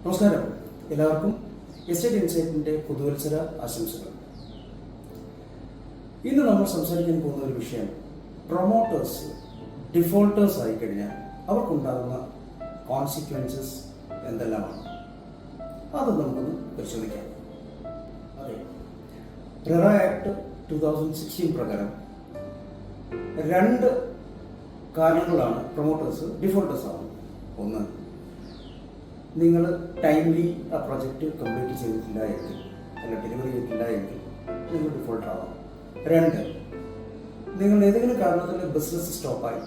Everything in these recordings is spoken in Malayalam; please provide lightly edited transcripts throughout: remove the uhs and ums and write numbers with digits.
നമസ്കാരം, എല്ലാവർക്കും എസ്റ്റേറ്റ് ഇൻസൈറ്റിൻ്റെ പുതുവത്സര ആശംസകൾ. ഇന്ന് നമ്മൾ സംസാരിക്കാൻ പോകുന്ന ഒരു വിഷയം പ്രൊമോട്ടേഴ്സ് ഡിഫോൾട്ടേഴ്സ് ആയിക്കഴിഞ്ഞാൽ അവർക്കുണ്ടാകുന്ന കോൺസിക്വൻസസ് എന്തെല്ലാമാണ്. അത് നമുക്കൊന്ന് പരിശോധിക്കാം. അതെ, റെറ ആക്ട് 2016 പ്രകാരം രണ്ട് കാരണങ്ങളാണ് പ്രൊമോട്ടേഴ്സ് ഡിഫോൾട്ടേഴ്സ് ആവുന്നത്. ഒന്ന്, നിങ്ങൾ ടൈംലി ആ പ്രൊജക്റ്റ് കംപ്ലീറ്റ് ചെയ്തിട്ടില്ല എങ്കിൽ, അല്ല ഡെലിവറി ചെയ്തിട്ടില്ല എങ്കിൽ നിങ്ങൾ ഡിഫോൾട്ടർ ആവാം. രണ്ട്, നിങ്ങൾ ഏതെങ്കിലും കാരണത്തിൽ ബിസിനസ് സ്റ്റോപ്പായി,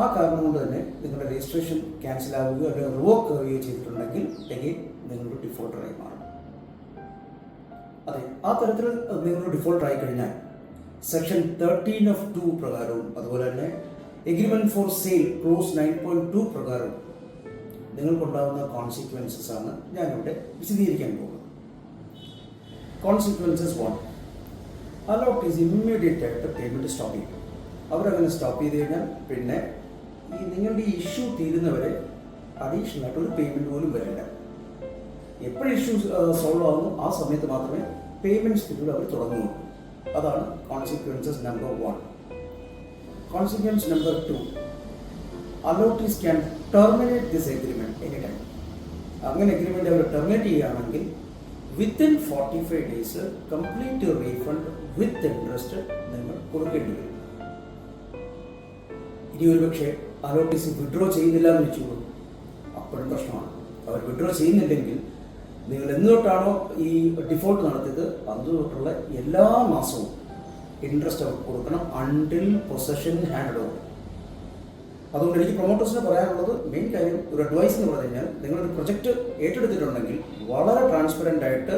ആ കാരണം കൊണ്ട് തന്നെ നിങ്ങളുടെ രജിസ്ട്രേഷൻ ക്യാൻസൽ ആവുകയോ അല്ലെങ്കിൽ റിവോക്ക് ആവുകയോ ചെയ്തിട്ടുണ്ടെങ്കിൽ എഗെയിൻ നിങ്ങളുടെ ഡിഫോൾട്ടറായി മാറും. അതെ, ആ തരത്തിൽ നിങ്ങൾ ഡിഫോൾട്ടർ ആയി കഴിഞ്ഞാൽ സെക്ഷൻ 13(2) പ്രകാരവും അതുപോലെ തന്നെ എഗ്രിമെന്റ് ഫോർ സെയിൽ ക്ലോസ് 9.2 പ്രകാരവും നിങ്ങൾക്കുണ്ടാകുന്ന കോൺസിക്വൻസസ് ആണ് ഞാനിവിടെ വിശദീകരിക്കാൻ പോകുന്നത്. കോൺസിക്വൻസസ് 1, അലോട്ടീസ് ഇമ്മീഡിയറ്റ് ആയിട്ട് പേയ്മെൻറ്റ് സ്റ്റോപ്പ് ചെയ്യും. അവരങ്ങനെ സ്റ്റോപ്പ് ചെയ്ത് കഴിഞ്ഞാൽ പിന്നെ നിങ്ങളുടെ ഈ ഇഷ്യൂ തീരുന്നവരെ അഡീഷണൽ ആയിട്ട് ഒരു പേയ്മെൻറ്റ് പോലും വരില്ല. എപ്പോഴും ഇഷ്യൂ സോൾവ് ആകുന്നു ആ സമയത്ത് മാത്രമേ പേയ്മെൻറ്റ് സ്കെഡ്യൂൾ അവർ തുടങ്ങുള്ളൂ. അതാണ് consequences number 1. Consequence number 2, allottees can terminate this agreement any time. അങ്ങനെ എഗ്രിമെൻറ്റ് അവർ ടെർമിനേറ്റ് ചെയ്യുകയാണെങ്കിൽ within 45 days complete refund with interest നിങ്ങൾ കൊടുക്കേണ്ടി വരും. ഇനി ഒരു പക്ഷേ അലോട്ടീസ് വിഡ്രോ ചെയ്യുന്നില്ല എന്ന് വെച്ചോളൂ, അപ്പോഴും പ്രശ്നമാണ്. അവർ വിഡ്രോ ചെയ്യുന്നില്ലെങ്കിൽ നിങ്ങൾ എന്ന് തൊട്ടാണോ ഈ ഡിഫോൾട്ട് നടത്തിയത് അന്ന് തൊട്ടുള്ള എല്ലാ മാസവും ഇൻട്രസ്റ്റ് അവർക്ക് കൊടുക്കണം അൺടിൽ പൊസഷൻ ഹാൻഡ് ഓവർ. അതുകൊണ്ട് എനിക്ക് പ്രൊമോട്ടേഴ്സിന് പറയാനുള്ളത് മെയിൻ കാര്യം, ഒരു അഡ്വൈസ് എന്ന് പറഞ്ഞു കഴിഞ്ഞാൽ, നിങ്ങളൊരു പ്രൊജക്റ്റ് ഏറ്റെടുത്തിട്ടുണ്ടെങ്കിൽ വളരെ ട്രാൻസ്പെറൻ്റ് ആയിട്ട്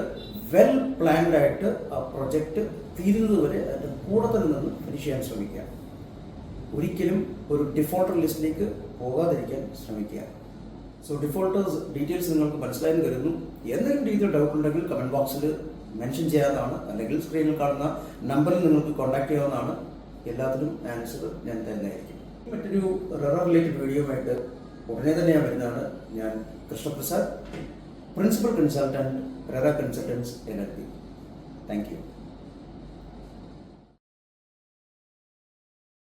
വെൽ പ്ലാൻഡ് ആയിട്ട് ആ പ്രൊജക്റ്റ് തീരുന്നത് വരെ അതിൻ്റെ കൂടെ നിന്ന് ഫിനിഷ് ചെയ്യാൻ ശ്രമിക്കുക. ഒരിക്കലും ഒരു ഡിഫോൾട്ടർ ലിസ്റ്റിലേക്ക് പോകാതിരിക്കാൻ ശ്രമിക്കുക. സോ ഡിഫോൾട്ടേഴ്സ് ഡീറ്റെയിൽസ് നിങ്ങൾക്ക് മനസ്സിലായെന്ന് കരുതുന്നു. എന്തെങ്കിലും രീതിയിൽ ഡൗട്ട് ഉണ്ടെങ്കിൽ കമൻറ്റ് ബോക്സിൽ മെൻഷൻ ചെയ്യാവുന്നതാണ്, അല്ലെങ്കിൽ സ്ക്രീനിൽ കാണുന്ന നമ്പറിൽ നിങ്ങൾക്ക് കോൺടാക്ട് ചെയ്യാവുന്നതാണ്. എല്ലാത്തിനും ആൻസർ ഞാൻ തരുന്നതായിരിക്കും. മറ്റൊരു റെറ റിലേറ്റഡ് വീഡിയോ ആയിട്ട് ഉടനെ തന്നെ ഞാൻ വരുന്നതാണ്. ഞാൻ Krishnaprasad, principal consultant, RERA consultants LLP. Thank you.